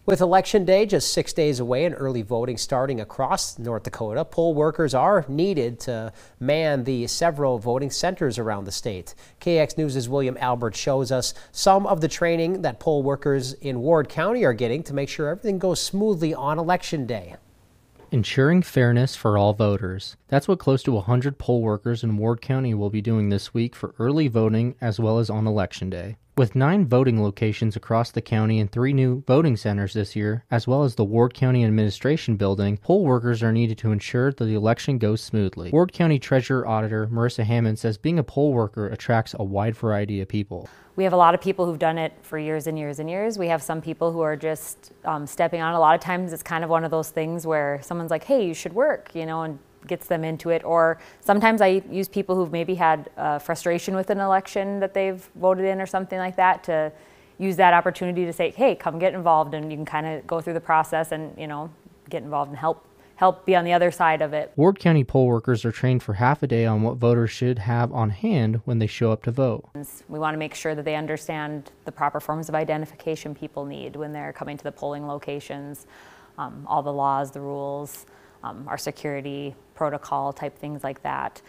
With Election Day just 6 days away and early voting starting across North Dakota, poll workers are needed to man the several voting centers around the state. KX News' William Albert shows us some of the training that poll workers in Ward County are getting to make sure everything goes smoothly on Election Day. Ensuring fairness for all voters. That's what close to 100 poll workers in Ward County will be doing this week for early voting as well as on Election Day. With 9 voting locations across the county and 3 new voting centers this year, as well as the Ward County Administration Building, poll workers are needed to ensure that the election goes smoothly. Ward County Treasurer Auditor Marissa Hammond says being a poll worker attracts a wide variety of people. We have a lot of people who've done it for years and years and years. We have some people who are just stepping on. A lot of times it's kind of one of those things where someone's like, hey, you should work, and gets them into it. Or sometimes I use people who've maybe had frustration with an election that they've voted in or something like that to use that opportunity to say, hey, come get involved, and you can kind of go through the process and, get involved and help be on the other side of it. Ward County poll workers are trained for half a day on what voters should have on hand when they show up to vote. We want to make sure that they understand the proper forms of identification people need when they're coming to the polling locations, all the laws, the rules, our security protocol type things like that.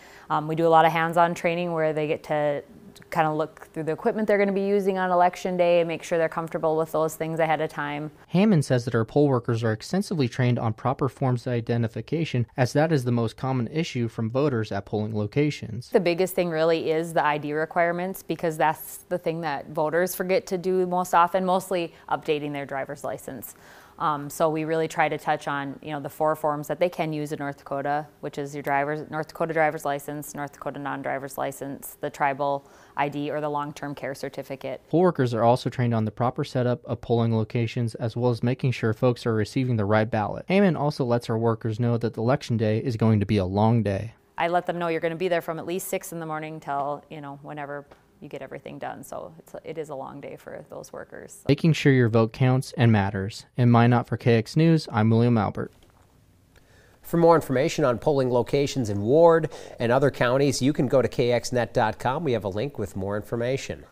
We do a lot of hands-on training where they get to kind of look through the equipment they're going to be using on Election Day and make sure they're comfortable with those things ahead of time. Hammond says that our poll workers are extensively trained on proper forms of identification, as that is the most common issue from voters at polling locations. The biggest thing really is the ID requirements, because that's the thing that voters forget to do most often, mostly updating their driver's license. So we really try to touch on, the 4 forms that they can use in North Dakota, which is your North Dakota driver's license, North Dakota non-driver's license, the tribal ID, or the long-term care certificate. Poll workers are also trained on the proper setup of polling locations, as well as making sure folks are receiving the right ballot. Hammond also lets our workers know that Election Day is going to be a long day. I let them know you're going to be there from at least 6 in the morning till, whenever you get everything done. So it is a long day for those workers. Making sure your vote counts and matters. In Minot for KX News, I'm William Albert. For more information on polling locations in Ward and other counties, you can go to kxnet.com. We have a link with more information.